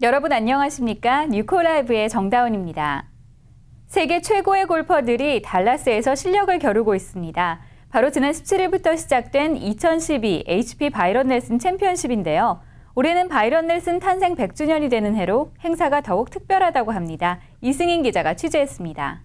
여러분 안녕하십니까? 뉴코라이브의 정다운입니다. 세계 최고의 골퍼들이 달라스에서 실력을 겨루고 있습니다. 바로 지난 17일부터 시작된 2012 HP 바이런 넬슨 챔피언십인데요. 올해는 바이런 넬슨 탄생 100주년이 되는 해로 행사가 더욱 특별하다고 합니다. 이승인 기자가 취재했습니다.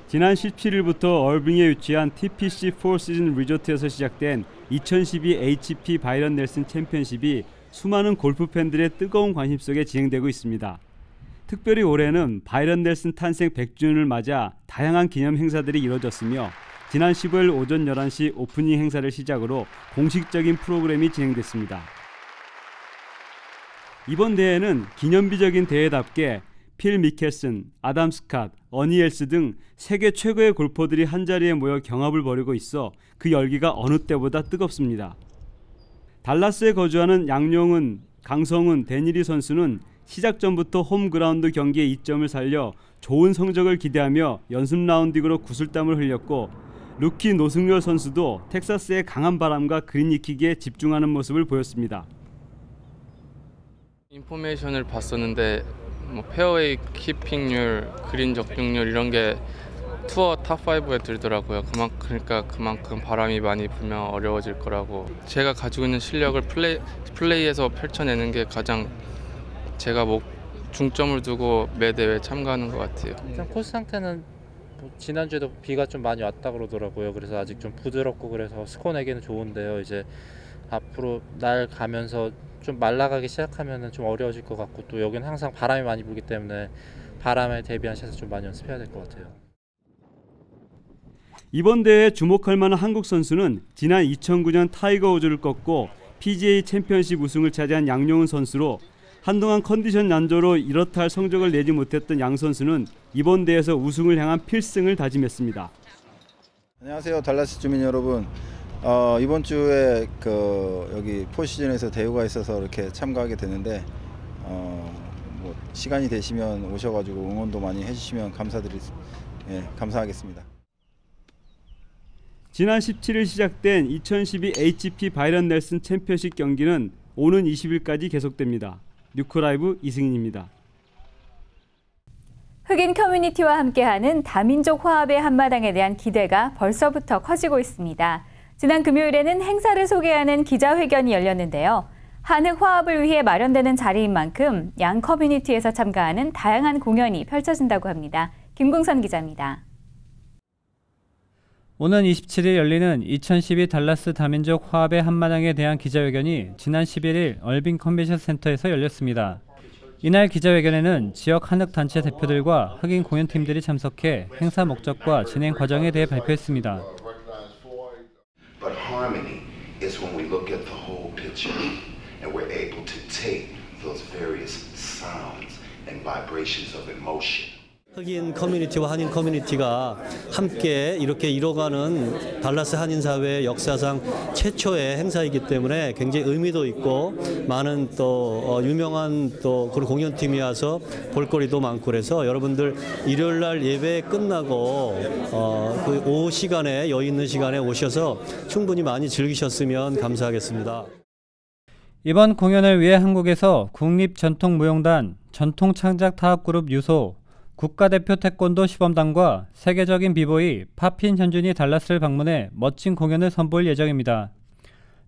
지난 17일부터 얼빙에 위치한 TPC 4시즌 리조트에서 시작된 2012 HP 바이런 넬슨 챔피언십이 수많은 골프 팬들의 뜨거운 관심 속에 진행되고 있습니다. 특별히 올해는 바이런 넬슨 탄생 100주년을 맞아 다양한 기념 행사들이 이뤄졌으며 지난 15일 오전 11시 오프닝 행사를 시작으로 공식적인 프로그램이 진행됐습니다. 이번 대회는 기념비적인 대회답게 필 미켈슨, 아담 스캇, 어니 엘스 등 세계 최고의 골퍼들이 한자리에 모여 경합을 벌이고 있어 그 열기가 어느 때보다 뜨겁습니다. 달라스에 거주하는 양용은, 강성훈, 데니리 선수는 시작 전부터 홈그라운드 경기에 이점을 살려 좋은 성적을 기대하며 연습 라운딩으로 구슬땀을 흘렸고 루키 노승열 선수도 텍사스의 강한 바람과 그린 익히기에 집중하는 모습을 보였습니다. 인포메이션을 봤었는데 페어웨이 키핑률, 그린 적중률 이런 게 투어 탑5에 들더라고요. 그러니까 그만큼 바람이 많이 불면 어려워질 거라고. 제가 가지고 있는 실력을 플레이에서 펼쳐내는 게 가장 제가 중점을 두고 매 대회에 참가하는 것 같아요. 일단 코스 상태는 지난주에도 비가 좀 많이 왔다 그러더라고요. 그래서 아직 좀 부드럽고 그래서 스코어 내기는 좋은데요. 이제 앞으로 날 가면서 좀 말라가기 시작하면 좀 어려워질 것 같고 또 여기는 항상 바람이 많이 불기 때문에 바람에 대비한 샷을 좀 많이 연습해야 될 것 같아요. 이번 대회에 주목할 만한 한국 선수는 지난 2009년 타이거 우즈를 꺾고 PGA 챔피언십 우승을 차지한 양용은 선수로 한동안 컨디션 난조로 이렇다 할 성적을 내지 못했던 양 선수는 이번 대회에서 우승을 향한 필승을 다짐했습니다. 안녕하세요, 달라스 주민 여러분. 이번 주에 여기 포시즌에서 대회가 있어서 이렇게 참가하게 되는데 시간이 되시면 오셔가지고 응원도 많이 해주시면 감사하겠습니다. 지난 17일 시작된 2012 HP 바이런 넬슨 챔피언십 경기는 오는 20일까지 계속됩니다. 뉴코라이브 이승인입니다. 흑인 커뮤니티와 함께하는 다민족 화합의 한마당에 대한 기대가 벌써부터 커지고 있습니다. 지난 금요일에는 행사를 소개하는 기자회견이 열렸는데요. 한흑 화합을 위해 마련되는 자리인 만큼 양 커뮤니티에서 참가하는 다양한 공연이 펼쳐진다고 합니다. 김궁선 기자입니다. 오는 27일 열리는 2012 달라스 다민족 화합의 한마당에 대한 기자회견이 지난 11일 얼빙 컨벤션 센터에서 열렸습니다. 이날 기자회견에는 지역 한흑 단체 대표들과 흑인 공연팀들이 참석해 행사 목적과 진행 과정에 대해 발표했습니다. But harmony is when we look at the whole picture and we're able to take those various sounds and vibrations of emotion. 흑인 커뮤니티와 한인 커뮤니티가 함께 이렇게 이뤄가는 달라스 한인사회의 역사상 최초의 행사이기 때문에 굉장히 의미도 있고 많은 또 유명한 또 그런 공연팀이 와서 볼거리도 많고 그래서 여러분들 일요일날 예배 끝나고 그 오후 시간에 여유 있는 시간에 오셔서 충분히 많이 즐기셨으면 감사하겠습니다. 이번 공연을 위해 한국에서 국립전통무용단, 전통창작타악그룹 유소, 국가대표 태권도 시범단과 세계적인 비보이 파핀 현준이 달라스를 방문해 멋진 공연을 선보일 예정입니다.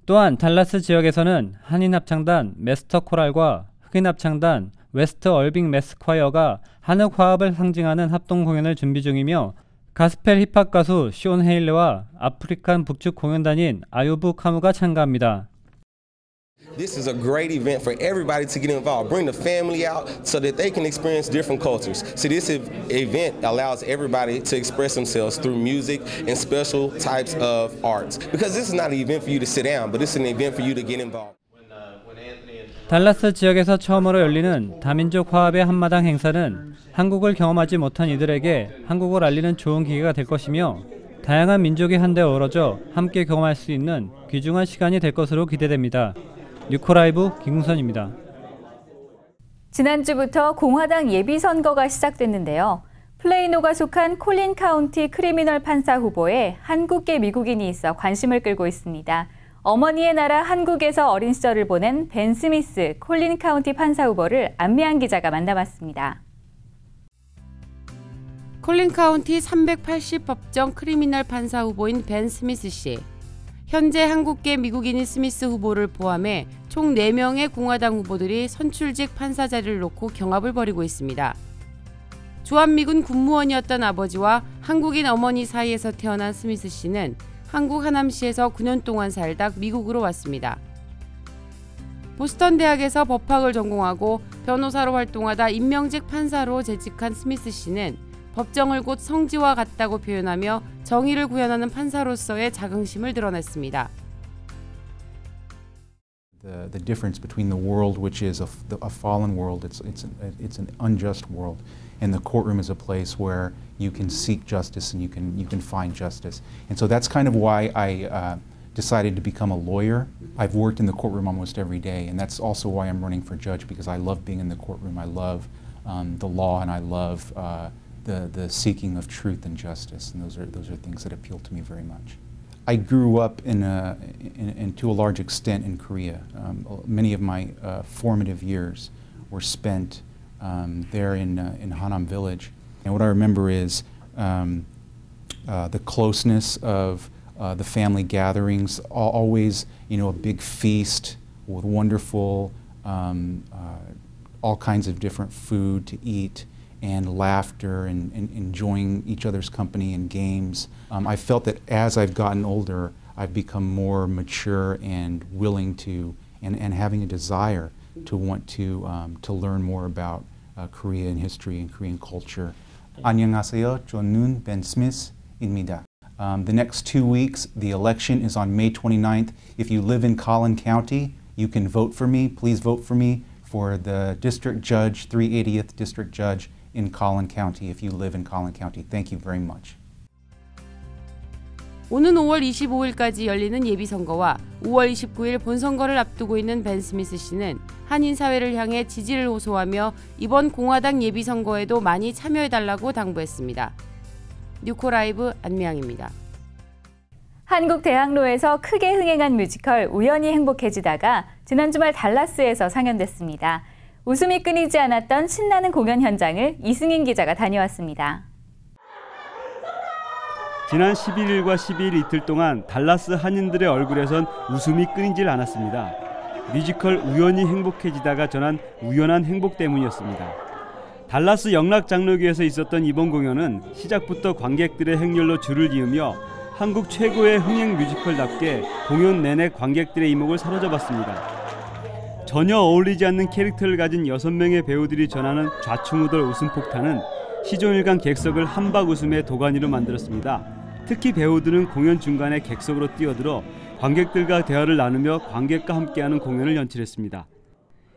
또한 달라스 지역에서는 한인 합창단 메스터 코랄과 흑인 합창단 웨스트 얼빙 매스콰이어가 한흑 화합을 상징하는 합동 공연을 준비 중이며 가스펠 힙합 가수 쇼온 헤일레와 아프리칸 북측 공연단인 아유브 카무가 참가합니다. This is a great event for everybody to get involved. Bring the family out so that they can experience different cultures. So this event allows everybody to express themselves through music and special types of arts. Because this is not an event for you to sit down, but it's an event for you to get involved. 달라스 지역에서 처음으로 열리는 다민족 화합의 한마당 행사는 한국을 경험하지 못한 이들에게 한국을 알리는 좋은 기회가 될 것이며 다양한 민족이 한데 어우러져 함께 경험할 수 있는 귀중한 시간이 될 것으로 기대됩니다. 뉴코라이브 김궁선입니다. 지난주부터 공화당 예비선거가 시작됐는데요. 플레이노가 속한 콜린 카운티 크리미널 판사 후보에 한국계 미국인이 있어 관심을 끌고 있습니다. 어머니의 나라 한국에서 어린 시절을 보낸 벤 스미스 콜린 카운티 판사 후보를 안미안 기자가 만나봤습니다. 콜린 카운티 380 법정 크리미널 판사 후보인 벤 스미스 씨. 현재 한국계 미국인인 스미스 후보를 포함해 총 4명의 공화당 후보들이 선출직 판사 자리를 놓고 경합을 벌이고 있습니다. 주한미군 군무원이었던 아버지와 한국인 어머니 사이에서 태어난 스미스 씨는 한국 하남시에서 9년 동안 살다 미국으로 왔습니다. 보스턴 대학에서 법학을 전공하고 변호사로 활동하다 임명직 판사로 재직한 스미스 씨는 법정을 곧 성지와 같다고 표현하며 정의를 구현하는 판사로서의 자긍심을 드러냈습니다. The difference between the world, which is a fallen world, it's an unjust world, and the courtroom is a place where you can seek justice and you can find justice. And so that's kind of why I decided to become a lawyer. I've worked in the courtroom almost every day, and that's also why I'm running for judge, because I love being in the courtroom. I love the law, and I love the seeking of truth and justice, and those are things that appeal to me very much. I grew up to a large extent in Korea. Many of my formative years were spent there in Hanam Village, and what I remember is the closeness of the family gatherings. Always, a big feast with wonderful, all kinds of different food to eat, and laughter and enjoying each other's company and games. I felt that as I've gotten older, I've become more mature and willing to, and having a desire to want to learn more about Korean history and Korean culture. 안녕하세요, 저는 Ben Smith입니다. The next 2 weeks, the election is on May 29th. If you live in Collin County, you can vote for me. Please vote for me for the district judge, 380th district judge in Collin County, if you live in Collin County. Thank you very much. 오는 5월 25일까지 열리는 예비선거와 5월 29일 본선거를 앞두고 있는 벤 스미스 씨는 한인 사회를 향해 지지를 호소하며 이번 공화당 예비선거에도 많이 참여해달라고 당부했습니다. 뉴코라이브 안미양입니다. 한국 대학로에서 크게 흥행한 뮤지컬 우연히 행복해지다가 지난 주말 달라스에서 상연됐습니다. 웃음이 끊이지 않았던 신나는 공연 현장을 이승인 기자가 다녀왔습니다. 지난 11일과 12일 이틀 동안 달라스 한인들의 얼굴에선 웃음이 끊이질 않았습니다. 뮤지컬 우연히 행복해지다가 전한 우연한 행복 때문이었습니다. 달라스 영락장로교에서 있었던 이번 공연은 시작부터 관객들의 행렬로 줄을 이으며 한국 최고의 흥행 뮤지컬답게 공연 내내 관객들의 이목을 사로잡았습니다. 전혀 어울리지 않는 캐릭터를 가진 6명의 배우들이 전하는 좌충우돌 웃음폭탄은 시종일관 객석을 한박 웃음의 도가니로 만들었습니다. 특히 배우들은 공연 중간에 객석으로 뛰어들어 관객들과 대화를 나누며 관객과 함께하는 공연을 연출했습니다.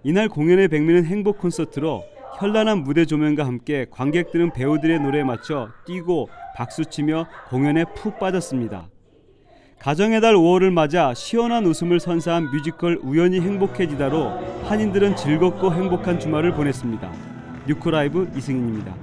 이날 공연의 백미는 행복 콘서트로 현란한 무대 조명과 함께 관객들은 배우들의 노래에 맞춰 뛰고 박수치며 공연에 푹 빠졌습니다. 가정의 달 5월을 맞아 시원한 웃음을 선사한 뮤지컬 우연히 행복해지다로 한인들은 즐겁고 행복한 주말을 보냈습니다. 뉴코라이브 이승인입니다.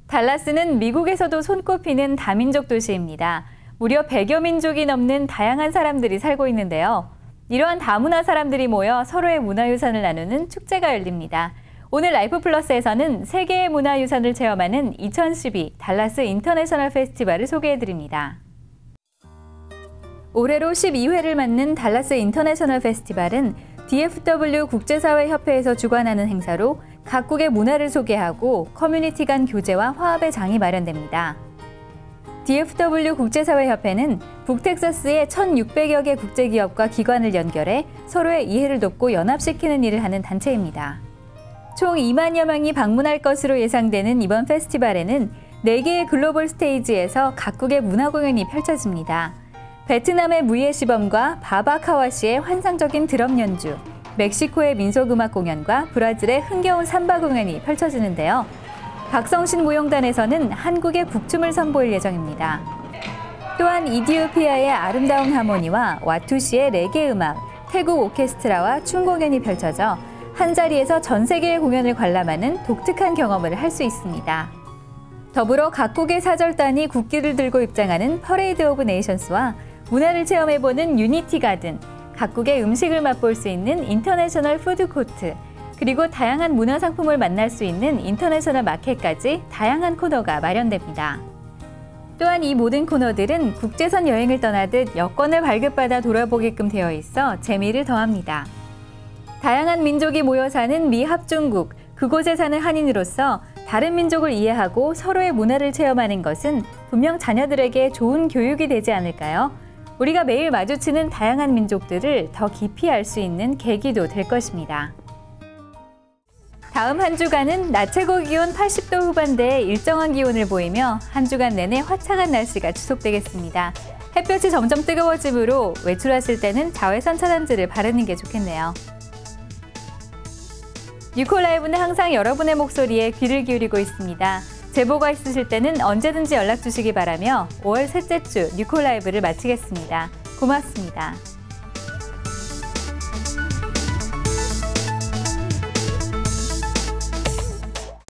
달라스는 미국에서도 손꼽히는 다민족 도시입니다. 무려 100여 민족이 넘는 다양한 사람들이 살고 있는데요. 이러한 다문화 사람들이 모여 서로의 문화유산을 나누는 축제가 열립니다. 오늘 라이프 플러스에서는 세계의 문화유산을 체험하는 2012 달라스 인터내셔널 페스티벌을 소개해드립니다. 올해로 12회를 맞는 달라스 인터내셔널 페스티벌은 DFW 국제사회협회에서 주관하는 행사로 각국의 문화를 소개하고 커뮤니티 간 교제와 화합의 장이 마련됩니다. DFW 국제사회협회는 북텍사스의 1,600여 개 국제기업과 기관을 연결해 서로의 이해를 돕고 연합시키는 일을 하는 단체입니다. 총 2만여 명이 방문할 것으로 예상되는 이번 페스티벌에는 4개의 글로벌 스테이지에서 각국의 문화 공연이 펼쳐집니다. 베트남의 무예 시범과 바바카와시의 환상적인 드럼 연주, 멕시코의 민속음악 공연과 브라질의 흥겨운 삼바 공연이 펼쳐지는데요. 박성신 무용단에서는 한국의 국춤을 선보일 예정입니다. 또한 이디오피아의 아름다운 하모니와 와투시의 레게 음악, 태국 오케스트라와 춤 공연이 펼쳐져 한자리에서 전 세계의 공연을 관람하는 독특한 경험을 할 수 있습니다. 더불어 각국의 사절단이 국기를 들고 입장하는 퍼레이드 오브 네이션스와 문화를 체험해보는 유니티 가든, 각국의 음식을 맛볼 수 있는 인터내셔널 푸드코트, 그리고 다양한 문화상품을 만날 수 있는 인터내셔널 마켓까지 다양한 코너가 마련됩니다. 또한 이 모든 코너들은 국제선 여행을 떠나듯 여권을 발급받아 돌아보게끔 되어 있어 재미를 더합니다. 다양한 민족이 모여 사는 미 합중국, 그곳에 사는 한인으로서 다른 민족을 이해하고 서로의 문화를 체험하는 것은 분명 자녀들에게 좋은 교육이 되지 않을까요? 우리가 매일 마주치는 다양한 민족들을 더 깊이 알 수 있는 계기도 될 것입니다. 다음 한 주간은 낮 최고 기온 80도 후반대의 일정한 기온을 보이며 한 주간 내내 화창한 날씨가 지속되겠습니다. 햇볕이 점점 뜨거워지므로 외출하실 때는 자외선 차단제를 바르는 게 좋겠네요. 뉴콜라이브는 항상 여러분의 목소리에 귀를 기울이고 있습니다. 제보가 있으실 때는 언제든지 연락 주시기 바라며 5월 셋째 주 뉴콜라이브를 마치겠습니다. 고맙습니다.